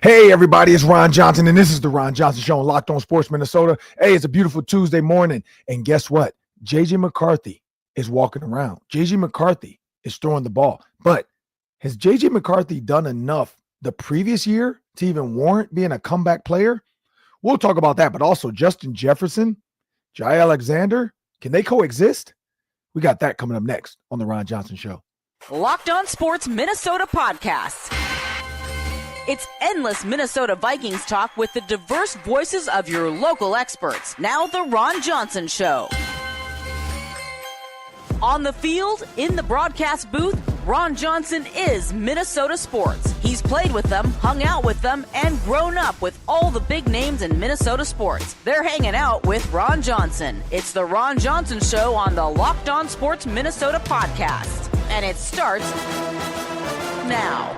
Hey, everybody, it's Ron Johnson, and this is the Ron Johnson Show on Locked On Sports Minnesota. Hey, it's a beautiful Tuesday morning, and guess what? J.J. McCarthy is walking around. J.J. McCarthy is throwing the ball. But has J.J. McCarthy done enough the previous year to even warrant being a comeback player? We'll talk about that, but also Justin Jefferson, Jaire Alexander, can they coexist? We got that coming up next on the Ron Johnson Show. Locked On Sports Minnesota Podcasts. It's endless Minnesota Vikings talk with the diverse voices of your local experts. Now the Ron Johnson Show. On the field, in the broadcast booth, Ron Johnson is Minnesota sports. He's played with them, hung out with them, and grown up with all the big names in Minnesota sports. They're hanging out with Ron Johnson. It's the Ron Johnson Show on the Locked On Sports Minnesota podcast. And it starts now.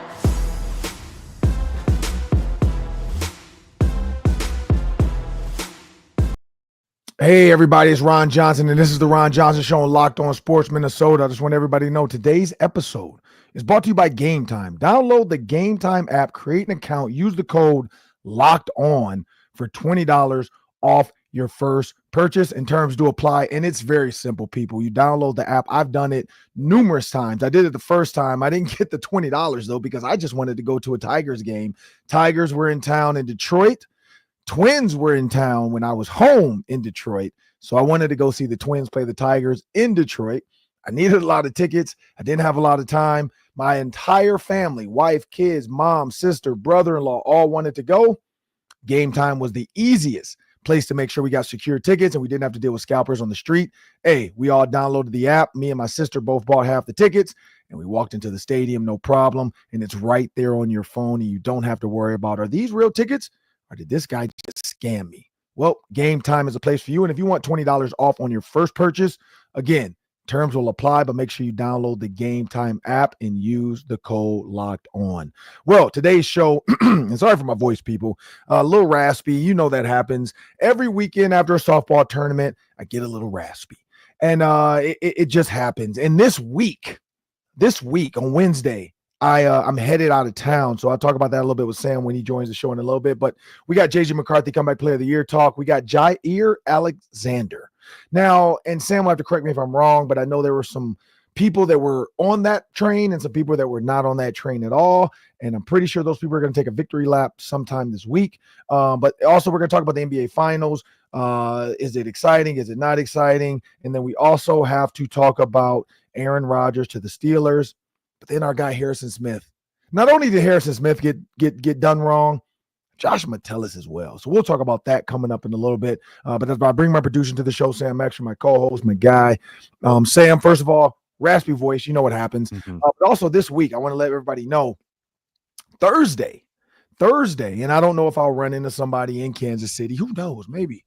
Hey, everybody, it's Ron Johnson, and this is the Ron Johnson Show on Locked On Sports Minnesota. I just want everybody to know today's episode is brought to you by Game Time. Download the Game Time app, create an account, use the code Locked On for $20 off your first purchase, and terms do apply. And it's very simple, people. You download the app. I've done it numerous times. I did it the first time. I didn't get the $20 though, because I just wanted to go to a Tigers game. Tigers were in town in Detroit. Twins were in town when I was home in Detroit. So I wanted to go see the Twins play the Tigers in Detroit. I needed a lot of tickets. I didn't have a lot of time. My entire family, wife, kids, mom, sister, brother-in-law, all wanted to go. Game Time was the easiest place to make sure we got secure tickets and we didn't have to deal with scalpers on the street. Hey, we all downloaded the app. Me and my sister both bought half the tickets and we walked into the stadium, no problem. And it's right there on your phone and you don't have to worry about, are these real tickets? Or did this guy just scam me? Well, Game Time is a place for you. And if you want $20 off on your first purchase, again, terms will apply, but make sure you download the Game Time app and use the code Locked On. Well, today's show, and sorry for my voice, people, a little raspy. You know that happens. Every weekend after a softball tournament, I get a little raspy. And it just happens. And this week on Wednesday, I'm headed out of town, so I'll talk about that a little bit with Sam when he joins the show in a little bit. But we got J.J. McCarthy Comeback Player of the Year talk. We got Jaire Alexander. Now, and Sam will have to correct me if I'm wrong, but I know there were some people that were on that train and some people that were not on that train at all. And I'm pretty sure those people are going to take a victory lap sometime this week. But also we're going to talk about the NBA Finals. Is it exciting? Is it not exciting? And then we also have to talk about Aaron Rodgers to the Steelers. But then our guy Harrison Smith, not only did Harrison Smith get done wrong, Josh Metellus as well. So we'll talk about that coming up in a little bit. But as I bring my producer to the show, Sam Extra, my co-host, my guy. Sam, first of all, raspy voice, you know what happens. But also this week, I want to let everybody know, Thursday, and I don't know if I'll run into somebody in Kansas City. Who knows? Maybe.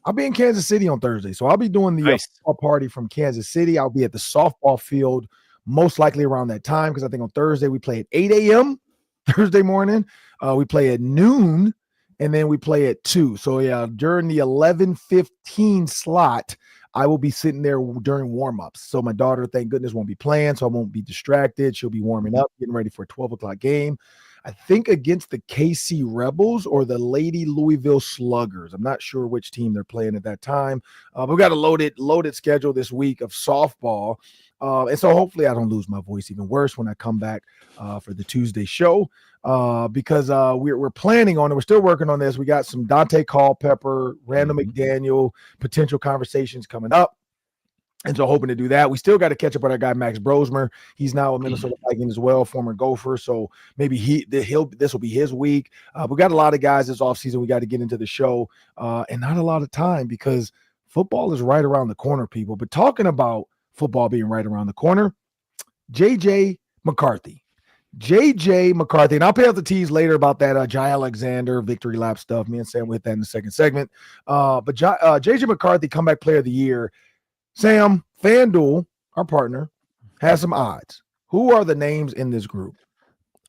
I'll be in Kansas City on Thursday. So I'll be doing the football party from Kansas City. I'll be at the softball field most likely around that time, because I think on Thursday we play at 8 a.m. Thursday morning. We play at noon, and then we play at 2. So, yeah, during the 11:15 slot, I will be sitting there during warm-ups. So my daughter, thank goodness, won't be playing, so I won't be distracted. She'll be warming up, getting ready for a 12 o'clock game. I think against the KC Rebels or the Lady Louisville Sluggers. I'm not sure which team they're playing at that time. But we've got a loaded schedule this week of softball. And so hopefully I don't lose my voice even worse when I come back for the Tuesday show, because we're planning on it. We're still working on this. We got some Dante Culpepper, Randall McDaniel potential conversations coming up. And so hoping to do that. We still got to catch up with our guy, Max Brosmer. He's now a Minnesota Viking as well, former Gopher. So maybe this will be his week. We got a lot of guys this offseason we got to get into the show, and not a lot of time because football is right around the corner, people. But talking about football being right around the corner, J.J. McCarthy. And I'll pay out the tease later about that Jaire Alexander victory lap stuff. Me and Sam will hit that in the second segment. But J.J. McCarthy Comeback Player of the Year. Sam, FanDuel, our partner, has some odds. Who are the names in this group?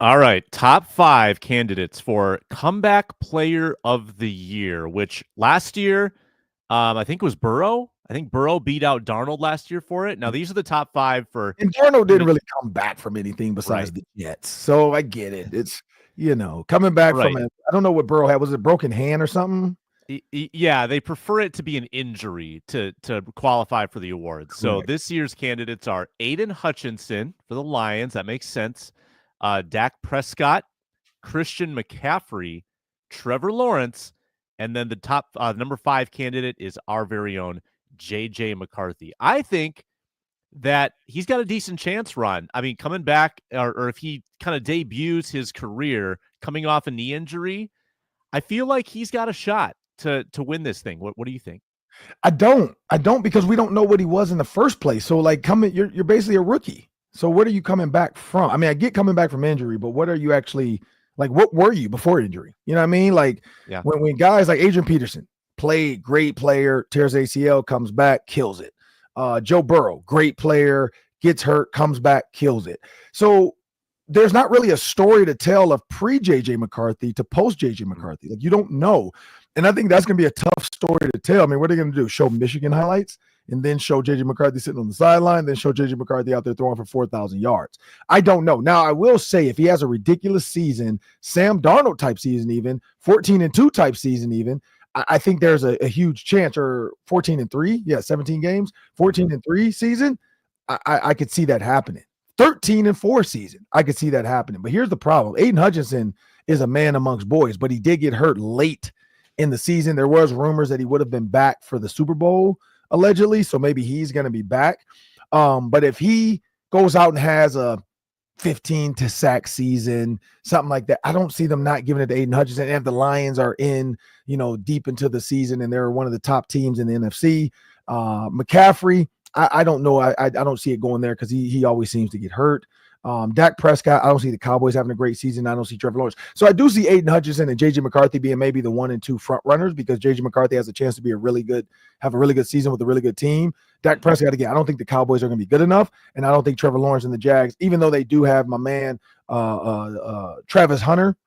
All right, top 5 candidates for Comeback Player of the Year, which last year, I think it was Burrow. I think Burrow beat out Darnold last year for it. Now, these are the top 5 for... And Darnold didn't really come back from anything besides the Jets. So I get it. coming back from Right. I don't know what Burrow had. Was it a broken hand or something? Yeah, they prefer it to be an injury to qualify for the award. So Correct. this year's candidates are Aiden Hutchinson for the Lions. That makes sense. Dak Prescott, Christian McCaffrey, Trevor Lawrence, and then the top number 5 candidate is our very own J.J. McCarthy. I think that he's got a decent chance, Ron. I mean, coming back, or if he kind of debuts his career coming off a knee injury, I feel like he's got a shot to win this thing. What do you think? I don't because we don't know what he was in the first place. So like you're basically a rookie. So what are you coming back from? I mean, I get coming back from injury, but what are you actually like? What were you before injury? You know what I mean? Like when guys like Adrian Peterson played, great player, tears ACL, comes back, kills it. Joe Burrow, great player, gets hurt, comes back, kills it. So there's not really a story to tell of pre-JJ McCarthy to post-JJ McCarthy. Like, you don't know. And I think that's going to be a tough story to tell. I mean, what are they going to do? Show Michigan highlights and then show JJ McCarthy sitting on the sideline, then show JJ McCarthy out there throwing for 4,000 yards. I don't know. Now, I will say if he has a ridiculous season, Sam Darnold type season even, 14-2 type season even, I think there's a huge chance, or 14-3, 17 games, 14-3 season, I could see that happening. 13-4 season, I could see that happening. But here's the problem. Aiden Hutchinson is a man amongst boys, but he did get hurt late in the season. There was rumors that he would have been back for the Super Bowl, allegedly, so maybe he's going to be back. But if he goes out and has a 15 to sack season, something like that, I don't see them not giving it to Aiden Hutchinson. And if the Lions are in, deep into the season and they're one of the top teams in the NFC, McCaffrey, I don't know. I don't see it going there because he always seems to get hurt. Dak Prescott, I don't see the Cowboys having a great season. I don't see Trevor Lawrence. So I do see Aiden Hutchinson and J.J. McCarthy being maybe the 1 and 2 front runners because J.J. McCarthy has a chance to be have a really good season with a really good team. Dak Prescott, again, I don't think the Cowboys are going to be good enough, and I don't think Trevor Lawrence and the Jags, even though they do have my man Travis Hunter,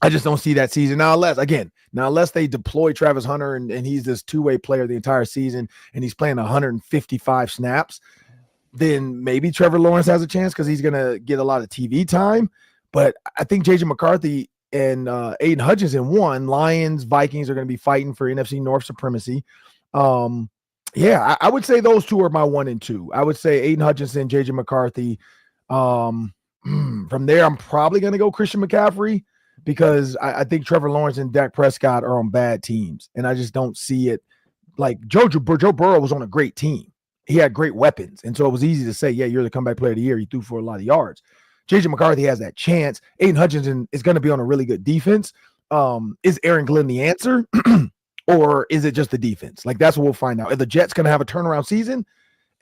I just don't see that season. Now, unless they deploy Travis Hunter and he's this two-way player the entire season and he's playing 155 snaps, then maybe Trevor Lawrence has a chance because he's going to get a lot of TV time. But I think J.J. McCarthy and Aiden Hutchinson, Lions, Vikings are going to be fighting for NFC North supremacy. I would say those two are my 1 and 2. I would say Aiden Hutchinson, J.J. McCarthy. From there, I'm probably going to go Christian McCaffrey because I think Trevor Lawrence and Dak Prescott are on bad teams, and I just don't see it. Like Joe Burrow was on a great team. He had great weapons, and so it was easy to say, yeah, you're the comeback player of the year. He threw for a lot of yards. J.J. McCarthy has that chance. Aiden Hutchinson is going to be on a really good defense. Is Aaron Glenn the answer, or is it just the defense? Like, that's what we'll find out. Are the Jets going to have a turnaround season,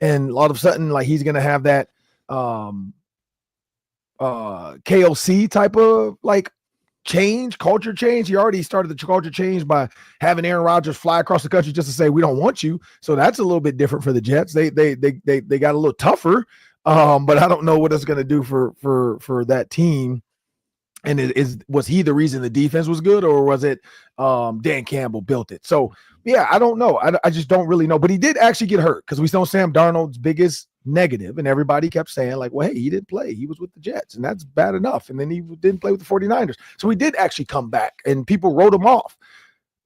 and all of a sudden, like, he's going to have that KOC type of, like, culture change. He already started the culture change by having Aaron Rodgers fly across the country just to say, we don't want you. So that's a little bit different for the Jets. They got a little tougher, but I don't know what it's going to do for that team. And was he the reason the defense was good, or was it Dan Campbell built it? So yeah, I don't know. I just don't really know. But he did actually get hurt because we saw Sam Darnold's biggest negative, and everybody kept saying, like, well, hey, he didn't play. He was with the Jets, and that's bad enough. And then he didn't play with the 49ers. So he did actually come back, and people wrote him off.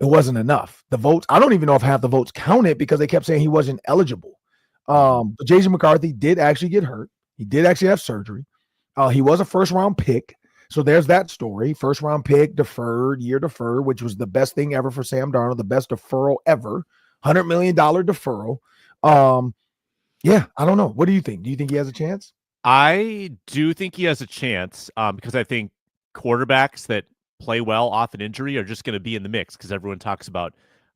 It wasn't enough. The votes, I don't even know if half the votes counted because they kept saying he wasn't eligible. But J.J. McCarthy did actually get hurt. He did actually have surgery. He was a first-round pick. So there's that story. First-round pick, year deferred, which was the best thing ever for Sam Darnold, the best deferral ever, $100 million deferral. Yeah, I don't know. What do you think? Do you think he has a chance? I do think he has a chance because I think quarterbacks that play well off an injury are just going to be in the mix because everyone talks about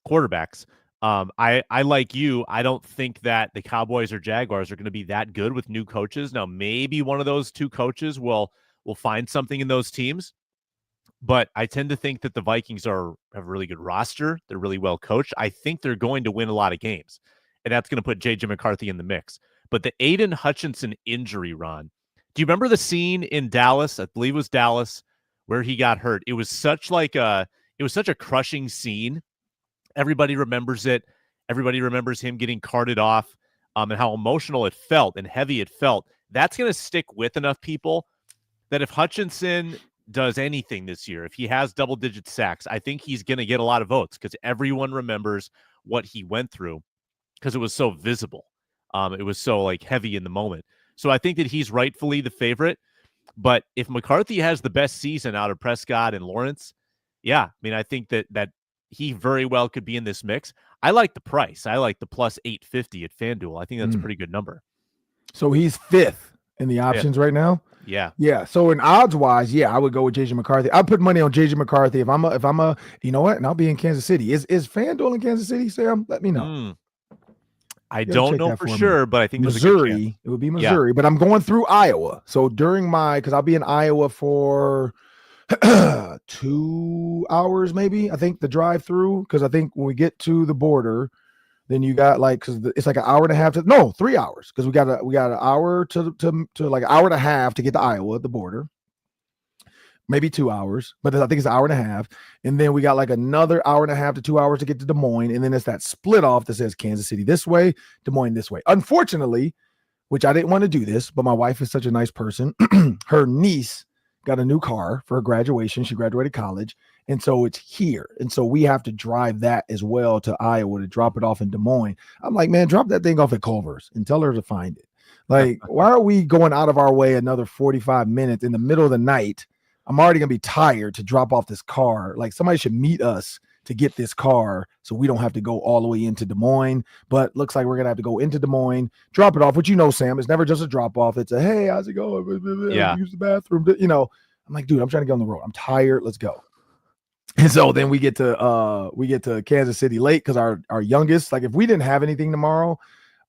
quarterbacks. I like you. I don't think that the Cowboys or Jaguars are going to be that good with new coaches. Now, maybe one of those two coaches will find something in those teams, but I tend to think that the Vikings have a really good roster. They're really well coached. I think they're going to win a lot of games, and that's going to put J.J. McCarthy in the mix. But the Aiden Hutchinson injury, Ron, do you remember the scene in Dallas? I believe it was Dallas where he got hurt. It was such a crushing scene. Everybody remembers it. Everybody remembers him getting carted off and how emotional it felt and heavy it felt. That's going to stick with enough people that if Hutchinson does anything this year, if he has double-digit sacks, I think he's going to get a lot of votes because everyone remembers what he went through because it was so visible. It was so like heavy in the moment. So I think that he's rightfully the favorite. But if McCarthy has the best season out of Prescott and Lawrence, yeah, I mean, I think that he very well could be in this mix. I like the price. I like the plus 850 at FanDuel. I think that's a pretty good number. So he's 5th in the options right now. Yeah. Yeah. So in odds wise, yeah, I would go with J.J. McCarthy. I'd put money on J.J. McCarthy if I'm a, you know what? And I'll be in Kansas City. Is FanDuel in Kansas City, Sam? Let me know. I don't know for sure, but I think Missouri. It would be Missouri, but I'm going through Iowa. So because I'll be in Iowa for 2 hours, maybe. I think the drive through, because I think when we get to the border, then you got because it's like an hour and a half 3 hours, because we got an hour to like an hour and a half to get to Iowa at the border. Maybe 2 hours, but I think it's an hour and a half. And then we got like another hour and a half to 2 hours to get to Des Moines. And then it's that split off that says Kansas City this way, Des Moines this way. Unfortunately, which I didn't want to do this, but my wife is such a nice person. Her niece got a new car for her graduation. She graduated college. And so it's here. And so we have to drive that as well to Iowa to drop it off in Des Moines. I'm like, man, drop that thing off at Culver's and tell her to find it. Like, why are we going out of our way another 45 minutes in the middle of the night? I'm already going to be tired to drop off this car. Like, somebody should meet us to get this car so we don't have to go all the way into Des Moines. But looks like we're going to have to go into Des Moines, drop it off, which, Sam, it's never just a drop off. It's a, hey, how's it going? Yeah. Use the bathroom. I'm like, dude, I'm trying to get on the road. I'm tired. Let's go. And so then we get to Kansas City late because our youngest, like if we didn't have anything tomorrow,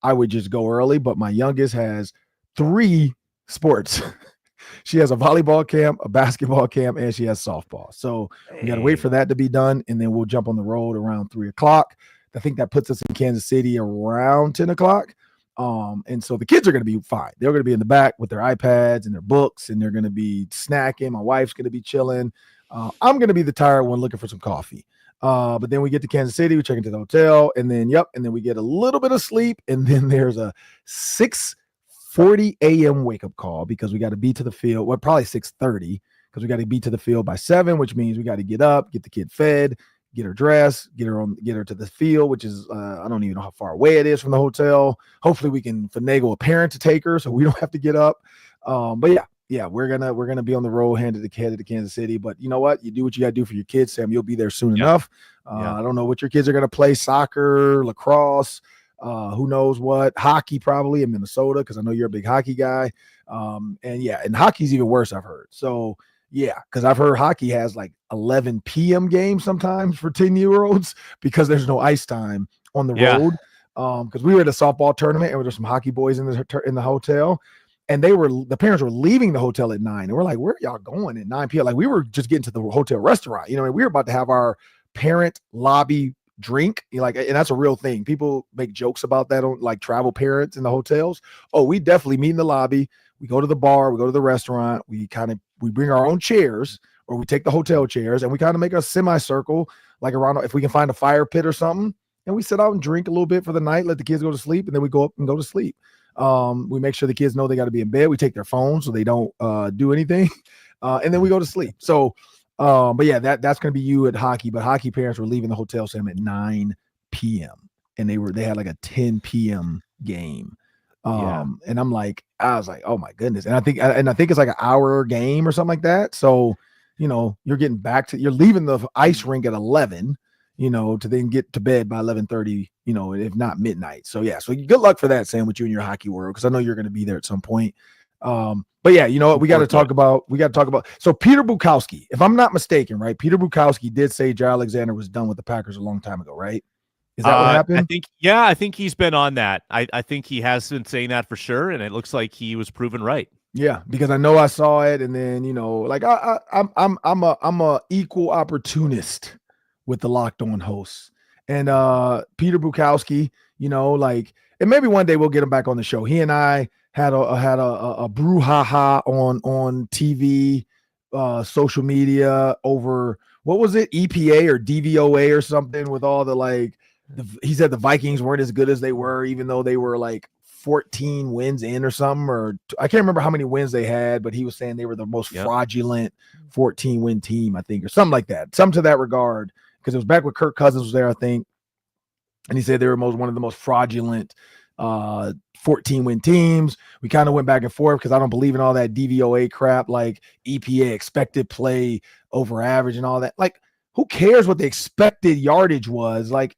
I would just go early. But my youngest has 3 sports. She has a volleyball camp, a basketball camp, and she has softball. So we got to wait for that to be done, and then we'll jump on the road around 3:00. I think that puts us in Kansas City around 10:00. And so the kids are going to be fine. They're going to be in the back with their iPads and their books, and they're going to be snacking. My wife's going to be chilling. I'm going to be the tired one looking for some coffee. But then we get to Kansas City, we check into the hotel, and then we get a little bit of sleep, and then there's a 6:40 a.m. wake-up call because we got to be to the field. Well, probably 6:30 because we got to be to the field by 7, which means we got to get up, get the kid fed, get her dressed, get her to the field, which is I don't even know how far away it is from the hotel. Hopefully we can finagle a parent to take her so we don't have to get up. But yeah, we're gonna be on the road headed to Kansas City. But you know what? You do what you gotta do for your kids, Sam. You'll be there soon enough. I don't know what your kids are gonna play: soccer, lacrosse, who knows what, hockey probably in Minnesota, because I know you're a big hockey guy. And hockey's even worse, I've heard. So yeah, because I've heard hockey has like 11 p.m. games sometimes for 10-year-olds because there's no ice time on the road. Because we were at a softball tournament and there were some hockey boys in the hotel. And the parents were leaving the hotel at 9. And we're like, where are y'all going at 9 p.m.? Like, we were just getting to the hotel restaurant. We were about to have our parent lobby drink. And that's a real thing. People make jokes about that on like travel parents in the hotels. Oh, we definitely meet in the lobby. We go to the bar, we go to the restaurant. We bring our own chairs, or we take the hotel chairs, and we kind of make a semicircle, like around, if we can find a fire pit or something. And we sit out and drink a little bit for the night, let the kids go to sleep, and then we go up and go to sleep. We make sure the kids know they got to be in bed. We take their phones so they don't do anything. And then we go to sleep. So, but yeah, that's going to be you at hockey. But hockey parents were leaving the hotel, Sam, at 9 p.m. And they had like a 10 p.m. game. And I was like, oh my goodness. And I think it's like an hour game or something like that. So, you're you're leaving the ice rink at 11, to then get to bed by 11:30, if not midnight. So yeah, so good luck for that, Sam, with you and your hockey world, because I know you're going to be there at some point. But yeah, you know what we got to talk about. So Peter Bukowski, if I'm not mistaken, right? Peter Bukowski did say Jaire Alexander was done with the Packers a long time ago, right? Is that what happened? I think he's been on that. I think he has been saying that for sure, and it looks like he was proven right. Yeah, because I know I saw it, and then I'm a equal opportunist with the Locked On hosts, and Peter Bukowski, and maybe one day we'll get him back on the show. He and I had a brouhaha on TV, social media over, what was it, EPA or DVOA or something, with all the he said the Vikings weren't as good as they were, even though they were like 14 wins in or something, or I can't remember how many wins they had, but he was saying they were the most fraudulent 14-win team, I think, or something like that. Something to that regard, because it was back when Kirk Cousins was there, I think. And he said they were one of the most fraudulent 14-win teams. We kind of went back and forth because I don't believe in all that DVOA crap, like EPA, expected play over average and all that. Like, who cares what the expected yardage was? Like,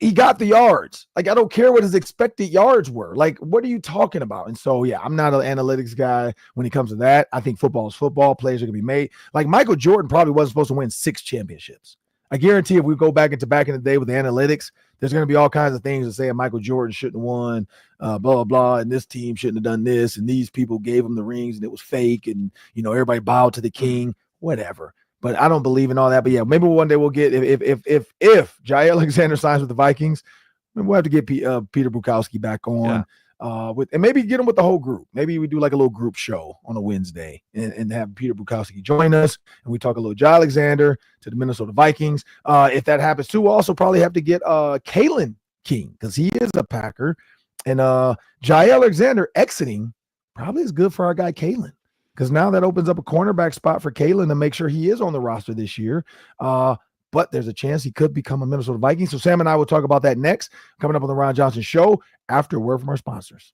he got the yards. Like, I don't care what his expected yards were. Like, what are you talking about? And so, yeah, I'm not an analytics guy when it comes to that. I think football is football. Plays are going to be made. Like, Michael Jordan probably wasn't supposed to win 6 championships. I guarantee if we go back in the day with the analytics, there's going to be all kinds of things to say Michael Jordan shouldn't have won, blah, blah, blah, and this team shouldn't have done this, and these people gave him the rings, and it was fake, and, you know, everybody bowed to the king, whatever. But I don't believe in all that. But, yeah, maybe one day we'll get – if Jaire Alexander signs with the Vikings, we'll have to get Peter Bukowski back on. And maybe get him with the whole group. Maybe we do like a little group show on a Wednesday and have Peter Bukowski join us, and we talk a little Jaire Alexander to the Minnesota Vikings. If that happens too, we'll also probably have to get Kalen King, because he is a Packer, and Jaire Alexander exiting probably is good for our guy Kalen, because now that opens up a cornerback spot for Kalen to make sure he is on the roster this year. But there's a chance he could become a Minnesota Viking. So Sam and I will talk about that next, coming up on the Ron Johnson Show after a word from our sponsors.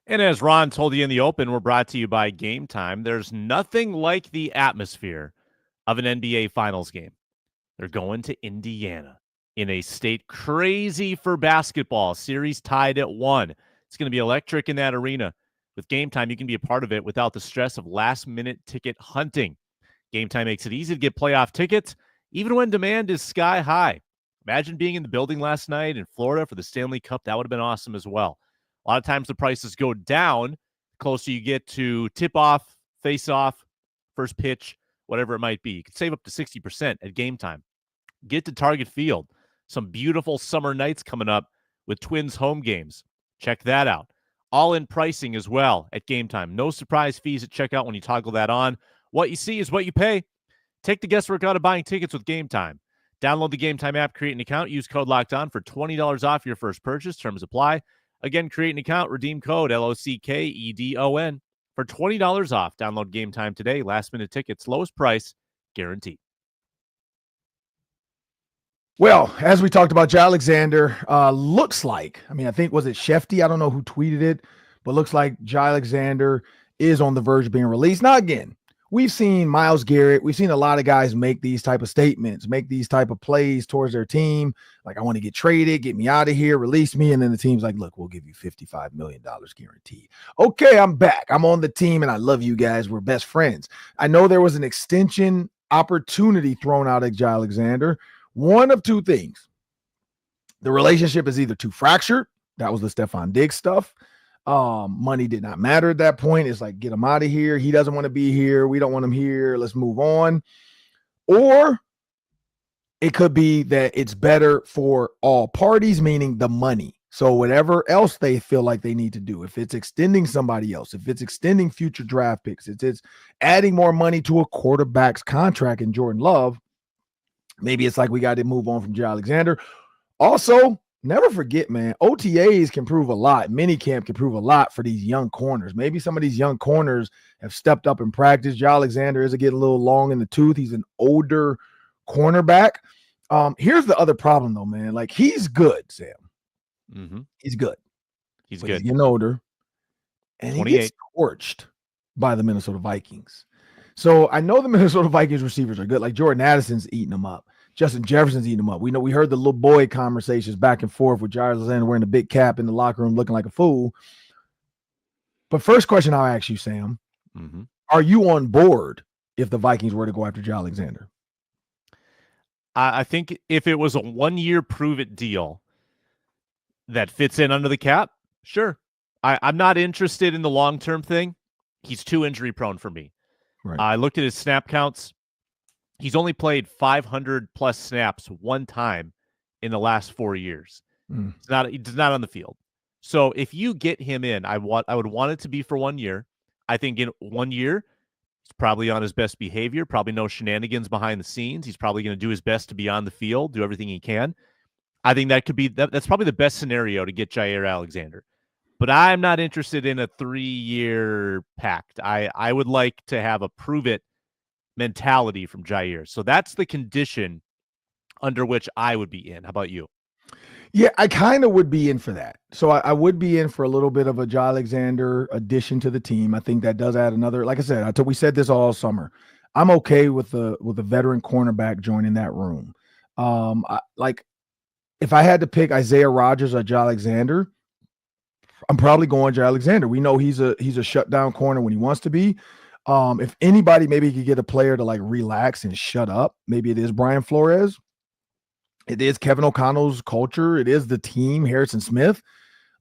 And as Ron told you in the open, we're brought to you by Game Time. There's nothing like the atmosphere of an NBA Finals game. They're going to Indiana, in a state crazy for basketball. Series tied at 1. It's going to be electric in that arena. With Game Time, you can be a part of it without the stress of last-minute ticket hunting. Game Time makes it easy to get playoff tickets, even when demand is sky high. Imagine being in the building last night in Florida for the Stanley Cup. That would have been awesome as well. A lot of times the prices go down the closer you get to tip-off, face-off, first pitch, whatever it might be. You can save up to 60% at Game Time. Get to Target Field. Some beautiful summer nights coming up with Twins home games. Check that out. All-in pricing as well at Game Time. No surprise fees at checkout when you toggle that on. What you see is what you pay. Take the guesswork out of buying tickets with Game Time. Download the Game Time app, create an account, use code LOCKEDON for $20 off your first purchase. Terms apply. Again, create an account, redeem code LOCKEDON for $20 off. Download Game Time today. Last-minute tickets, lowest price, guaranteed. Well, as we talked about, Jaire Alexander looks like, I think, was it Shefty? I don't know who tweeted it, but looks like Jaire Alexander is on the verge of being released. Now, again, we've seen Myles Garrett. We've seen a lot of guys make these type of statements, make these type of plays towards their team. Like, I want to get traded, get me out of here, release me. And then the team's like, look, we'll give you $55 million guaranteed. Okay, I'm back. I'm on the team, and I love you guys. We're best friends. I know there was an extension opportunity thrown out at Jaire Alexander. One of two things. The relationship is either too fractured. That was the Stephon Diggs stuff. Money did not matter at that point. It's like, get him out of here. He doesn't want to be here. We don't want him here. Let's move on. Or it could be that it's better for all parties, meaning the money. So whatever else they feel like they need to do, if it's extending somebody else, if it's extending future draft picks, it's adding more money to a quarterback's contract in Jordan Love, maybe it's like we got to move on from Jaire Alexander. Also, never forget, man, OTAs can prove a lot. Minicamp can prove a lot for these young corners. Maybe some of these young corners have stepped up in practice. Jaire Alexander is getting a little long in the tooth. He's an older cornerback. Here's the other problem, though, man. Like, he's good, Sam. Mm-hmm. He's good. He's good. He's getting older. And 28. he gets torched by the Minnesota Vikings. So I know the Minnesota Vikings receivers are good. Like, Jordan Addison's eating them up. Justin Jefferson's eating them up. We heard the little boy conversations back and forth with Jaire Alexander wearing a big cap in the locker room looking like a fool. But first question I'll ask you, Sam, are you on board if the Vikings were to go after Jaire Alexander? I think if it was a 1-year prove-it deal that fits in under the cap, sure. I'm not interested in the long-term thing. He's too injury-prone for me. Right. I looked at his snap counts. He's only played 500-plus snaps one time in the last 4 years. He's not on the field. So if you get him in, I would want it to be for 1 year. I think in 1 year, He's probably on his best behavior, probably no shenanigans behind the scenes. He's probably going to do his best to be on the field, do everything he can. I think that could be that's probably the best scenario to get Jaire Alexander. But I'm not interested in a 3-year pact. I would like to have a prove it mentality from Jaire. So that's the condition under which I would be in. How about you? Yeah, I kind of would be in for that. So I would be in for a little bit of a Jaire Alexander addition to the team. I think that does add another. Like I said, we said this all summer. I'm okay with the veteran cornerback joining that room. If I had to pick Isaiah Rodgers or Jaire Alexander, I'm probably going Jaire Alexander. We know he's a shutdown corner when he wants to be. If anybody maybe could get a player to like relax and shut up, maybe it is Brian Flores. It is Kevin O'Connell's culture. It is the team, Harrison Smith.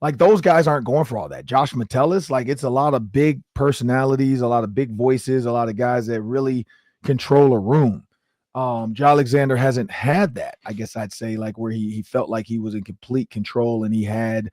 Like those guys aren't going for all that. Josh Metellus, like it's a lot of big personalities, a lot of big voices, a lot of guys that really control a room. Jaire Alexander hasn't had that, I guess I'd say, like where he felt like he was in complete control and he had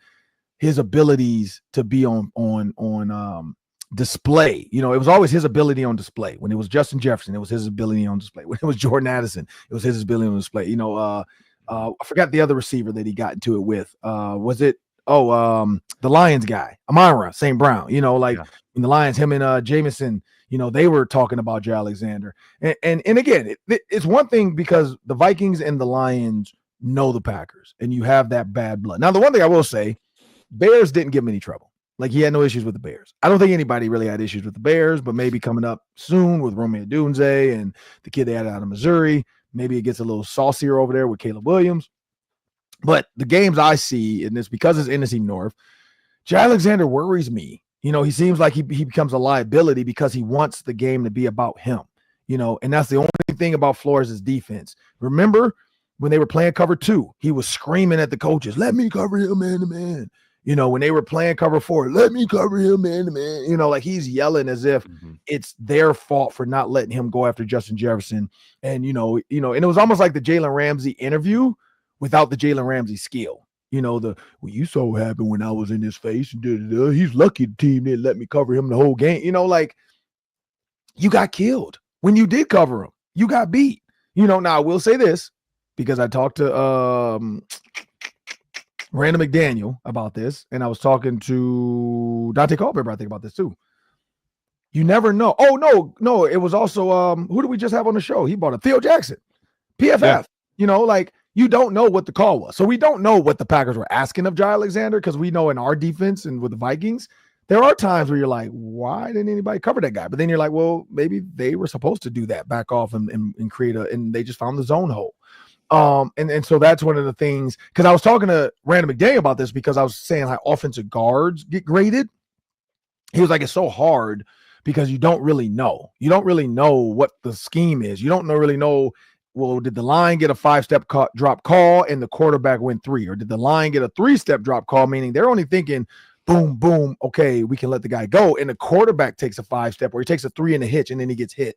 his abilities to be on display. You know, it was always his ability on display. When it was Justin Jefferson, it was his ability on display. When it was Jordan Addison, it was his ability on display. You know, I forgot the other receiver that he got into it with. Was it the Lions guy, Amon-Ra St. Brown? You know, like in the Lions, him and Jameson, you know, they were talking about Jaire Alexander. And again, it's one thing because the Vikings and the Lions know the Packers, and you have that bad blood. Now, the one thing I will say, Bears didn't give him any trouble. Like he had no issues with the Bears. I don't think anybody really had issues with the Bears, but maybe coming up soon with Romeo Dunze and the kid they had out of Missouri, maybe it gets a little saucier over there with Caleb Williams. But the games I see, and it's because it's NFC North, Jaire Alexander worries me. You know, he seems like he becomes a liability because he wants the game to be about him. You know, and that's the only thing about Flores' defense. Remember when they were playing cover 2, he was screaming at the coaches, "Let me cover him man to man." You know, when they were playing cover 4, "Let me cover him man to man." You know, like he's yelling as if it's their fault for not letting him go after Justin Jefferson. And, and it was almost like the Jalen Ramsey interview without the Jalen Ramsey skill. You know, you saw what happened when I was in his face. And he's lucky the team didn't let me cover him the whole game. You know, like you got killed when you did cover him. You got beat. You know, now I will say this because I talked to Randall McDaniel about this, and I was talking to Dante Culpepper, I think, about this too. You never know. Oh, no. It was also who did we just have on the show? He bought a Theo Jackson, PFF. Yeah. You know, like you don't know what the call was. So we don't know what the Packers were asking of Jaire Alexander because we know in our defense and with the Vikings, there are times where you're like, why didn't anybody cover that guy? But then you're like, well, maybe they were supposed to do that, back off and create and they just found the zone hole. And so that's one of the things, because I was talking to Randall McDaniel about this because I was saying how offensive guards get graded. He was like, it's so hard because you don't really know. You don't really know what the scheme is. You don't really know, well, did the line get a 5-step drop call and the quarterback went 3? Or did the line get a 3-step drop call, meaning they're only thinking, boom, boom, okay, we can let the guy go. And the quarterback takes a 5-step or he takes a 3 in the hitch and then he gets hit.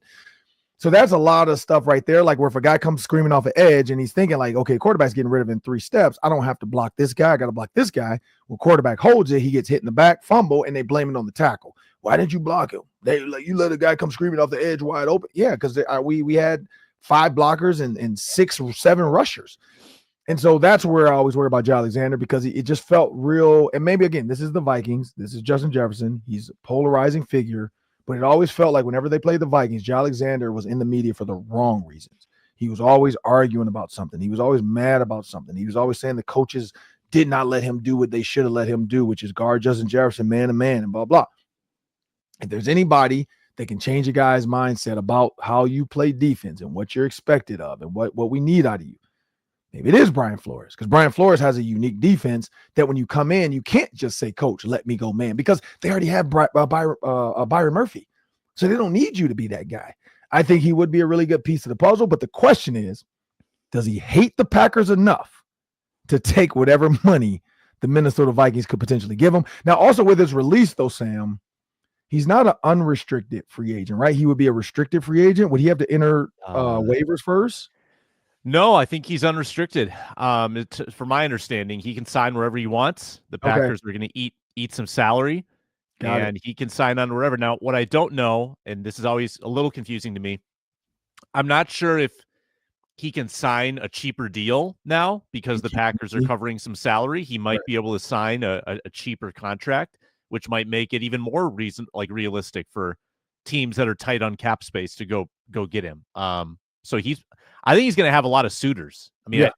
So that's a lot of stuff right there. Like where if a guy comes screaming off the edge and he's thinking like, okay, quarterback's getting rid of in 3 steps. I don't have to block this guy. I got to block this guy. Well, quarterback holds it. He gets hit in the back, fumble, and they blame it on the tackle. Why didn't you block him? You let a guy come screaming off the edge wide open. Yeah, because we had 5 blockers and 6 or 7 rushers. And so that's where I always worry about Jaire Alexander because it just felt real. And maybe, again, this is the Vikings. This is Justin Jefferson. He's a polarizing figure. But it always felt like whenever they played the Vikings, Jaire Alexander was in the media for the wrong reasons. He was always arguing about something. He was always mad about something. He was always saying the coaches did not let him do what they should have let him do, which is guard Justin Jefferson man to man and blah, blah. If there's anybody that can change a guy's mindset about how you play defense and what you're expected of and what we need out of you, maybe it is Brian Flores, because Brian Flores has a unique defense that when you come in, you can't just say, coach, let me go, man, because they already have Byron Murphy. So they don't need you to be that guy. I think he would be a really good piece of the puzzle. But the question is, does he hate the Packers enough to take whatever money the Minnesota Vikings could potentially give him? Now, also with his release, though, Sam, he's not an unrestricted free agent, right? He would be a restricted free agent. Would he have to enter waivers first? No, I think he's unrestricted. From my understanding, he can sign wherever he wants. The Packers are going to eat some salary. and he can sign on wherever. Now, what I don't know, and this is always a little confusing to me, I'm not sure if he can sign a cheaper deal now because the Packers are covering some salary. He might be able to sign a cheaper contract, which might make it even more realistic for teams that are tight on cap space to go get him. So I think he's going to have a lot of suitors. I mean,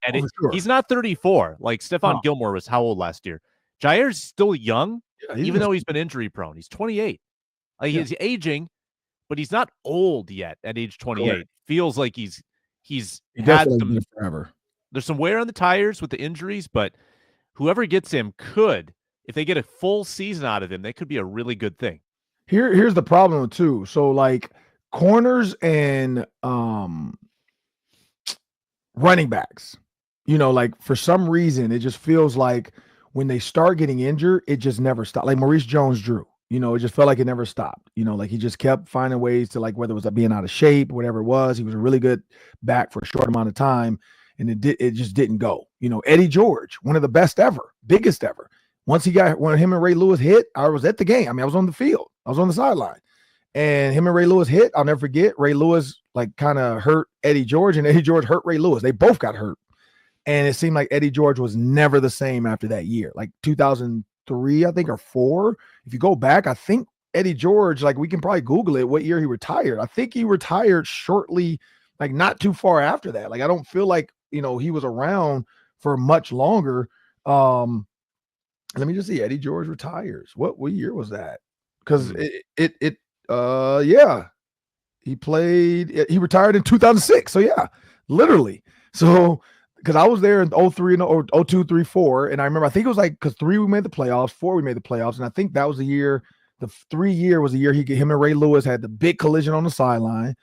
he's not 34. Like Stephon Gilmore was how old last year? Jaire's still young, even though he's been injury prone. He's 28. Like he's aging, but he's not old yet at age 28. Correct. Feels like he's had some forever. There's some wear on the tires with the injuries, but whoever gets him could, if they get a full season out of him, that could be a really good thing. Here's the problem too. So like corners and running backs, like for some reason it just feels like when they start getting injured, it just never stopped. Like Maurice Jones-Drew, it just felt like it never stopped. Like he just kept finding ways to, like, whether it was being out of shape, whatever it was, he was a really good back for a short amount of time, and it just didn't go. Eddie George, one of the best ever, biggest ever. When him and Ray Lewis hit, I was at the game. I mean, I was on the field. I was on the sideline. And him and Ray Lewis hit. I'll never forget. Ray Lewis kind of hurt Eddie George, and Eddie George hurt Ray Lewis. They both got hurt. And it seemed like Eddie George was never the same after that year. Like 2003, I think, or 4. If you go back, I think Eddie George, we can probably Google it, what year he retired. I think he retired shortly, not too far after that. I don't feel like, he was around for much longer. Let me just see. Eddie George retires. What year was that? Because he retired in 2006. So yeah, literally. So because I was there in 03 or 02, 3, 4, and I remember I think it was because 3 we made the playoffs, 4 we made the playoffs, and I think that was the year. The 3 year was the year him and Ray Lewis had the big collision on the sideline.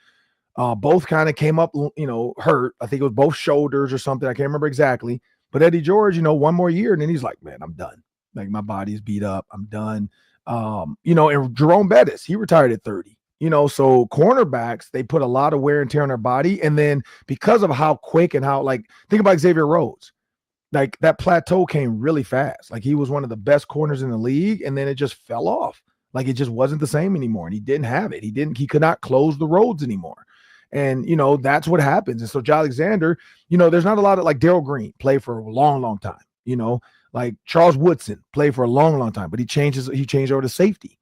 Both kind of came up, hurt. I think it was both shoulders or something. I can't remember exactly. But Eddie George, one more year, and then he's like, man, I'm done. Like my body's beat up. I'm done. And Jerome Bettis, he retired at 30. So cornerbacks, they put a lot of wear and tear on their body. And then because of how quick and how, think about Xavier Rhodes, that plateau came really fast. He was one of the best corners in the league, and then it just fell off. It just wasn't the same anymore. And he didn't have it. He could not close the roads anymore. And, that's what happens. And so Jaire Alexander, there's not a lot of Darrell Green play for a long, long time, Charles Woodson played for a long, long time, but he changed over to safety.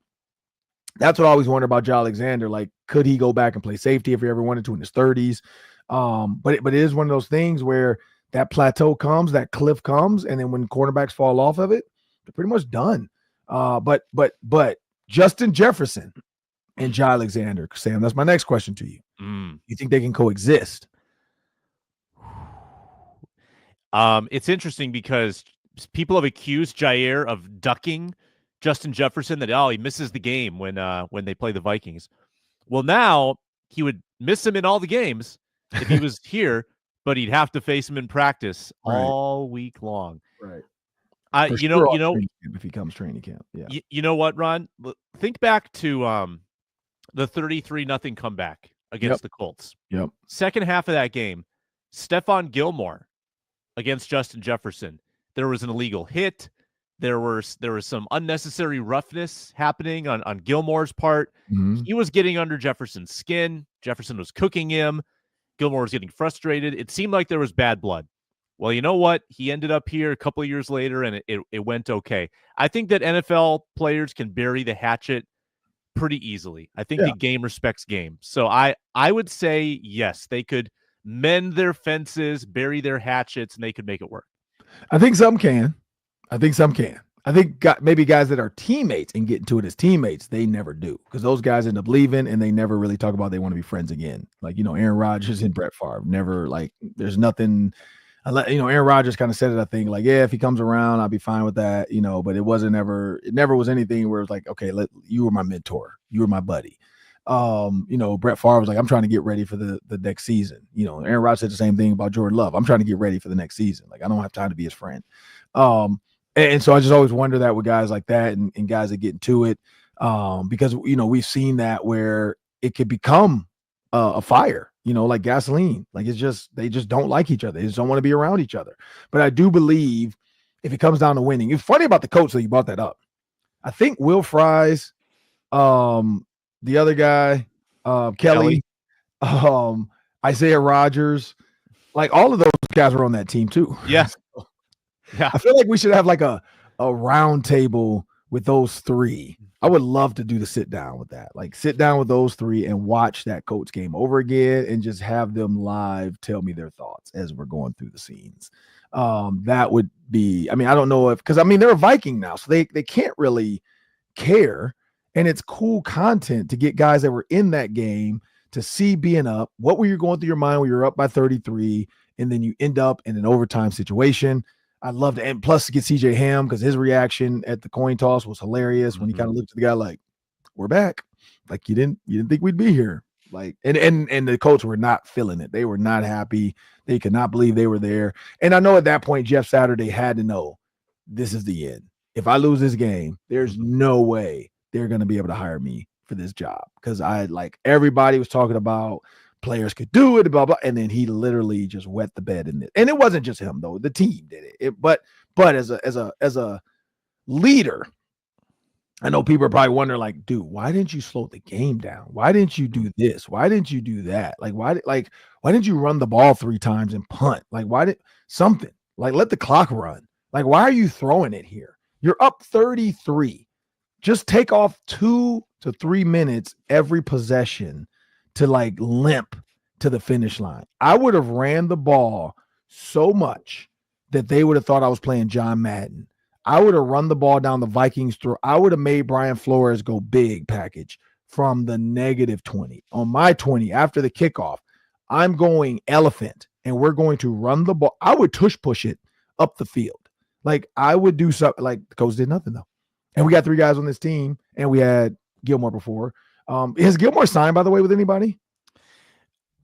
That's what I always wonder about Jaire Alexander. Could he go back and play safety if he ever wanted to in his 30s? But it is one of those things where that plateau comes, that cliff comes, and then when cornerbacks fall off of it, they're pretty much done. But Justin Jefferson and Jaire Alexander, Sam, that's my next question to you. You think they can coexist? It's interesting because people have accused Jaire of ducking Justin Jefferson, that he misses the game when they play the Vikings. Well, now he would miss him in all the games if he was here, but he'd have to face him in practice all week long. Right. If he comes training camp. Yeah. You know what, Ron? Think back to the 33-0 comeback against the Colts. Yep. Second half of that game, Stephon Gilmore against Justin Jefferson. There was an illegal hit. There was some unnecessary roughness happening on Gilmore's part. Mm-hmm. He was getting under Jefferson's skin. Jefferson was cooking him. Gilmore was getting frustrated. It seemed like there was bad blood. Well, you know what? He ended up here a couple of years later, and it went okay. I think that NFL players can bury the hatchet pretty easily. I think the game respects game. So I would say, yes, they could mend their fences, bury their hatchets, and they could make it work. I think some can. I think maybe guys that are teammates and get into it as teammates, they never do, because those guys end up leaving and they never really talk about they want to be friends again. Aaron Rodgers and Brett Favre never, there's nothing. Aaron Rodgers kind of said it, I think, if he comes around, I'll be fine with that, but it never was anything where it's okay, you were my mentor, you were my buddy. Brett Favre was I'm trying to get ready for the next season. Aaron Rodgers said the same thing about Jordan Love. I'm trying to get ready for the next season. I don't have time to be his friend. And so I just always wonder that with guys like that and guys that get into it, because, we've seen that where it could become a fire, like gasoline. They just don't like each other. They just don't want to be around each other. But I do believe if it comes down to winning, it's funny about the coach that you brought that up. I think Will Fries, the other guy, Kelly, Isaiah Rodgers, like all of those guys were on that team too. Yeah. Yeah. I feel like we should have like a round table with those three. I would love to do the sit down with that. Like sit down with those three and watch that Colts game over again and just have them live tell me their thoughts as we're going through the scenes. That would be, I mean, I don't know if, because I mean, they're a Viking now, so they can't really care. And it's cool content to get guys that were in that game to see being up. What were you going through your mind when you're up by 33 and then you end up in an overtime situation? I love to, and plus to get CJ Ham because his reaction at the coin toss was hilarious when he kind of looked at the guy like, "We're back." Like you didn't think we'd be here. Like and the Colts were not feeling it. They were not happy. They could not believe they were there. And I know at that point Jeff Saturday had to know this is the end. If I lose this game, there's no way they're going to be able to hire me for this job because everybody was talking about players could do it, blah blah, and then he literally just wet the bed in it. And it wasn't just him though; the team did it. But as a leader, I know people are probably wondering, like, dude, why didn't you slow the game down? Why didn't you do this? Why didn't you do that? Why didn't you run the ball 3 times and punt? Like, why did something? Like, let the clock run. Like, why are you throwing it here? You're up 33. Just take off 2 to 3 minutes every possession to like limp to the finish line. I would have ran the ball so much that they would have thought I was playing John Madden. I would have run the ball down the Vikings through. I would have made Brian Flores go big package from the -20. On my 20 after the kickoff, I'm going elephant and we're going to run the ball. I would push it up the field. Like I would do something. Like the coach did nothing though. And we got 3 guys on this team and we had Gilmore before. Has Gilmore signed, by the way, with anybody?